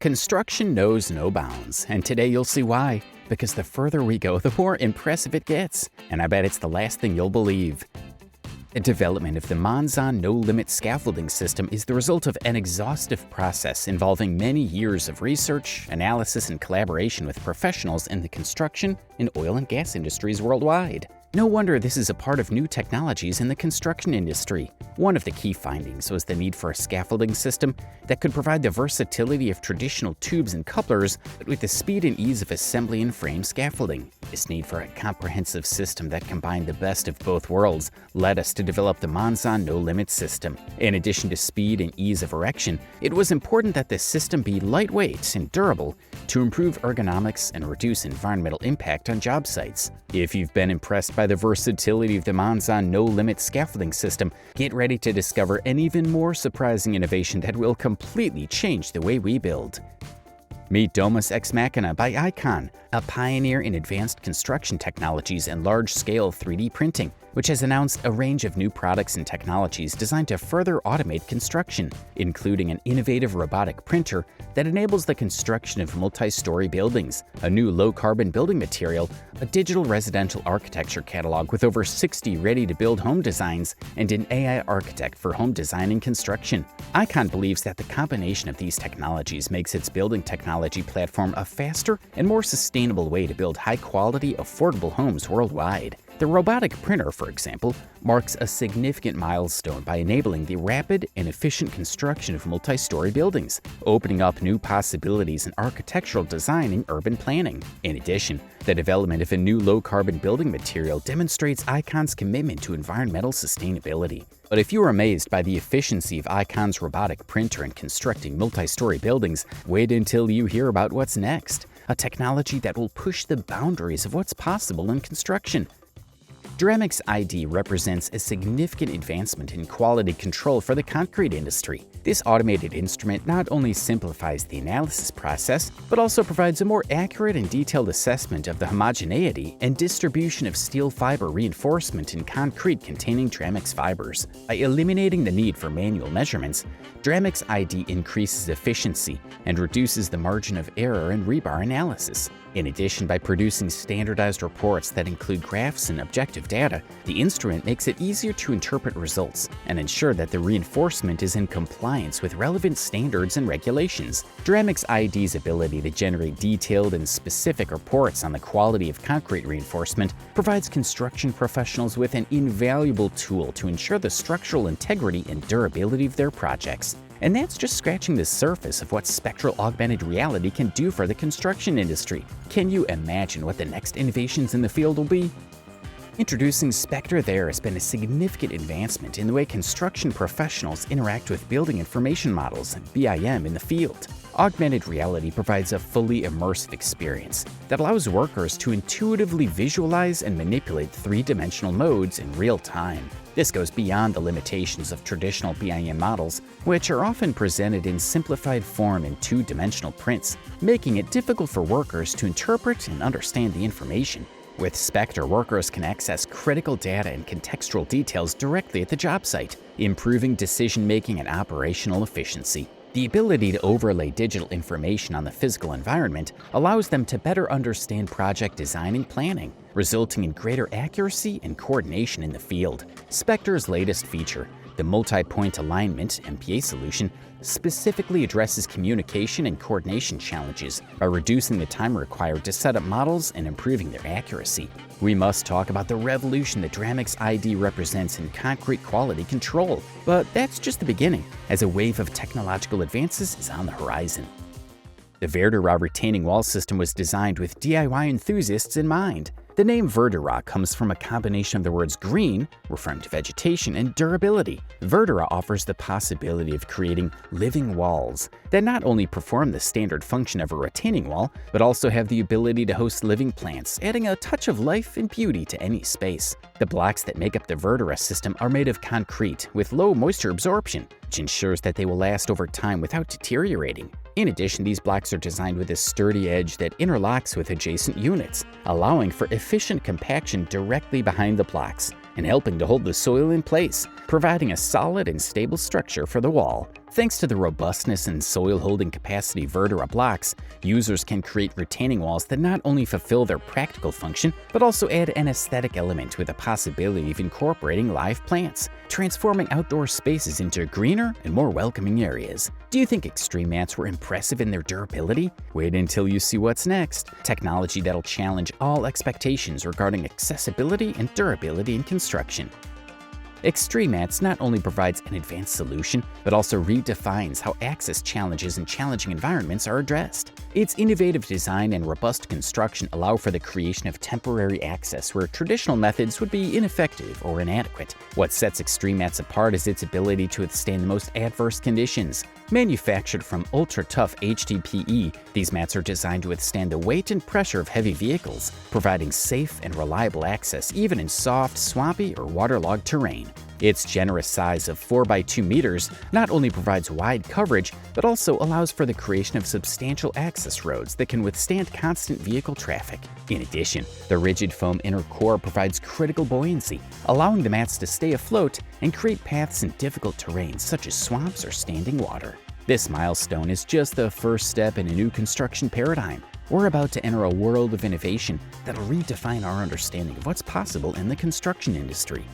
Construction knows no bounds, and today you'll see why. Because the further we go, the more impressive it gets, and I bet it's the last thing you'll believe. The development of the Monzon no-limit scaffolding system is the result of an exhaustive process involving many years of research, analysis, and collaboration with professionals in the construction and oil and gas industries worldwide. No wonder this is a part of new technologies in the construction industry. One of the key findings was the need for a scaffolding system that could provide the versatility of traditional tubes and couplers, but with the speed and ease of assembly and frame scaffolding. This need for a comprehensive system that combined the best of both worlds led us to develop the Monzon no-limit system. In addition to speed and ease of erection, it was important that the system be lightweight and durable to improve ergonomics and reduce environmental impact on job sites. If you've been impressed by the versatility of the Monzon no-limit scaffolding system, get ready to discover an even more surprising innovation that will completely change the way we build. Meet Domus Ex Machina by Icon, a pioneer in advanced construction technologies and large-scale 3D printing, which has announced a range of new products and technologies designed to further automate construction, including an innovative robotic printer that enables the construction of multi-story buildings, a new low-carbon building material, a digital residential architecture catalog with over 60 ready-to-build home designs, and an AI architect for home design and construction. Icon believes that the combination of these technologies makes its building technology platform a faster and more sustainable way to build high-quality, affordable homes worldwide. The robotic printer, for example, marks a significant milestone by enabling the rapid and efficient construction of multi-story buildings, opening up new possibilities in architectural design and urban planning. In addition, the development of a new low-carbon building material demonstrates Icon's commitment to environmental sustainability. But if you are amazed by the efficiency of Icon's robotic printer in constructing multi-story buildings, wait until you hear about what's next, a technology that will push the boundaries of what's possible in construction. Dramix ID represents a significant advancement in quality control for the concrete industry. This automated instrument not only simplifies the analysis process, but also provides a more accurate and detailed assessment of the homogeneity and distribution of steel fiber reinforcement in concrete containing Dramix fibers. By eliminating the need for manual measurements, Dramix ID increases efficiency and reduces the margin of error in rebar analysis. In addition, by producing standardized reports that include graphs and objective data, the instrument makes it easier to interpret results and ensure that the reinforcement is in compliance with relevant standards and regulations. Dramix ID's ability to generate detailed and specific reports on the quality of concrete reinforcement provides construction professionals with an invaluable tool to ensure the structural integrity and durability of their projects. And that's just scratching the surface of what spectral augmented reality can do for the construction industry. Can you imagine what the next innovations in the field will be? Introducing Spectre, there has been a significant advancement in the way construction professionals interact with building information models and BIM in the field. Augmented reality provides a fully immersive experience that allows workers to intuitively visualize and manipulate three-dimensional modes in real time. This goes beyond the limitations of traditional BIM models, which are often presented in simplified form in two-dimensional prints, making it difficult for workers to interpret and understand the information. With Spectre, workers can access critical data and contextual details directly at the job site, improving decision-making and operational efficiency. The ability to overlay digital information on the physical environment allows them to better understand project design and planning, resulting in greater accuracy and coordination in the field. Spectre's latest feature, the multi-point alignment (MPA) solution, specifically addresses communication and coordination challenges by reducing the time required to set up models and improving their accuracy. We must talk about the revolution that Dramix ID represents in concrete quality control. But that's just the beginning, as a wave of technological advances is on the horizon. The Verdura retaining wall system was designed with DIY enthusiasts in mind. The name Verdura comes from a combination of the words green, referring to vegetation, and durability. Verdura offers the possibility of creating living walls that not only perform the standard function of a retaining wall, but also have the ability to host living plants, adding a touch of life and beauty to any space. The blocks that make up the Verdura system are made of concrete with low moisture absorption, which ensures that they will last over time without deteriorating. In addition, these blocks are designed with a sturdy edge that interlocks with adjacent units, allowing for efficient compaction directly behind the blocks and helping to hold the soil in place, providing a solid and stable structure for the wall. Thanks to the robustness and soil-holding capacity Verdura blocks, users can create retaining walls that not only fulfill their practical function, but also add an aesthetic element with the possibility of incorporating live plants, transforming outdoor spaces into greener and more welcoming areas. Do you think Extreme mats were impressive in their durability? Wait until you see what's next. Technology that'll challenge all expectations regarding accessibility and durability in construction. Extreme mats not only provides an advanced solution, but also redefines how access challenges in challenging environments are addressed. Its innovative design and robust construction allow for the creation of temporary access where traditional methods would be ineffective or inadequate. What sets Extreme mats apart is its ability to withstand the most adverse conditions. Manufactured from ultra-tough HDPE, these mats are designed to withstand the weight and pressure of heavy vehicles, providing safe and reliable access even in soft, swampy, or waterlogged terrain. Its generous size of 4 by 2 meters not only provides wide coverage, but also allows for the creation of substantial access roads that can withstand constant vehicle traffic. In addition, the rigid foam inner core provides critical buoyancy, allowing the mats to stay afloat and create paths in difficult terrains such as swamps or standing water. This milestone is just the first step in a new construction paradigm. We're about to enter a world of innovation that'll redefine our understanding of what's possible in the construction industry.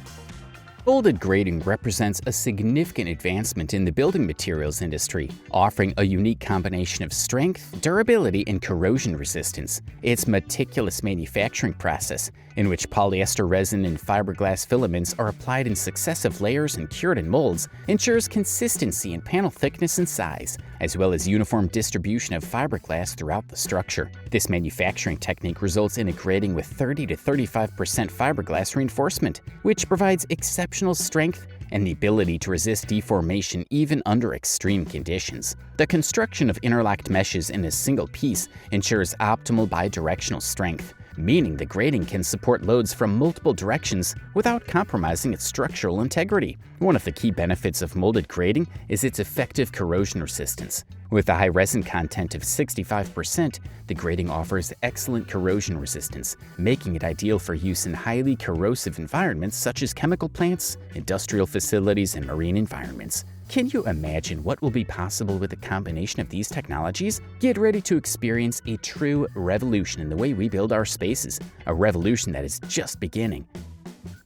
Molded grading represents a significant advancement in the building materials industry, offering a unique combination of strength, durability, and corrosion resistance. Its meticulous manufacturing process, in which polyester resin and fiberglass filaments are applied in successive layers and cured in molds, ensures consistency in panel thickness and size, as well as uniform distribution of fiberglass throughout the structure. This manufacturing technique results in a grading with 30 to 35% fiberglass reinforcement, which provides exceptional strength and the ability to resist deformation even under extreme conditions. The construction of interlocked meshes in a single piece ensures optimal bidirectional strength, meaning the grading can support loads from multiple directions without compromising its structural integrity. One of the key benefits of molded grading is its effective corrosion resistance. With a high resin content of 65%, the grading offers excellent corrosion resistance, making it ideal for use in highly corrosive environments such as chemical plants, industrial facilities, and marine environments. Can you imagine what will be possible with a combination of these technologies? Get ready to experience a true revolution in the way we build our spaces, a revolution that is just beginning.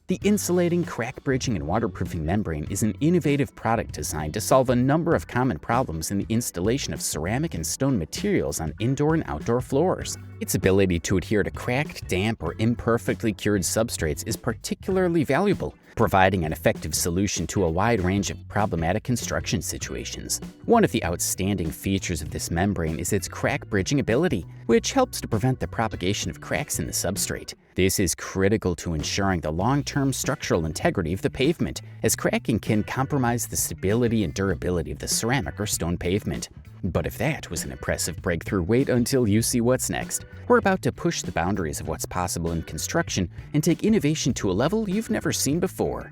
The insulating, crack bridging, and waterproofing membrane is an innovative product designed to solve a number of common problems in the installation of ceramic and stone materials on indoor and outdoor floors. Its ability to adhere to cracked, damp, or imperfectly cured substrates is particularly valuable, providing an effective solution to a wide range of problematic construction situations. One of the outstanding features of this membrane is its crack bridging ability, which helps to prevent the propagation of cracks in the substrate. This is critical to ensuring the long-term structural integrity of the pavement, as cracking can compromise the stability and durability of the ceramic or stone pavement. But if that was an impressive breakthrough, wait until you see what's next. We're about to push the boundaries of what's possible in construction and take innovation to a level you've never seen before.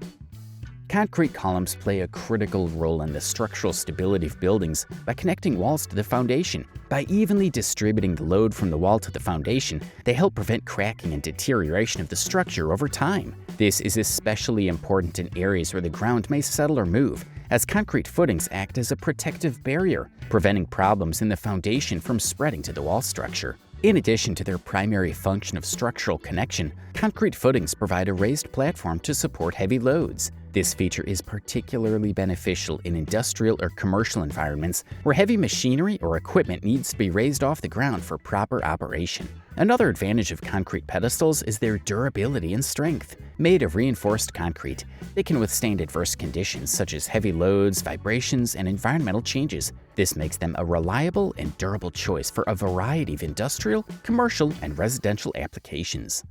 Concrete columns play a critical role in the structural stability of buildings by connecting walls to the foundation. By evenly distributing the load from the wall to the foundation, they help prevent cracking and deterioration of the structure over time. This is especially important in areas where the ground may settle or move, as concrete footings act as a protective barrier, preventing problems in the foundation from spreading to the wall structure. In addition to their primary function of structural connection, concrete footings provide a raised platform to support heavy loads. This feature is particularly beneficial in industrial or commercial environments where heavy machinery or equipment needs to be raised off the ground for proper operation. Another advantage of concrete pedestals is their durability and strength. Made of reinforced concrete, they can withstand adverse conditions such as heavy loads, vibrations, and environmental changes. This makes them a reliable and durable choice for a variety of industrial, commercial, and residential applications.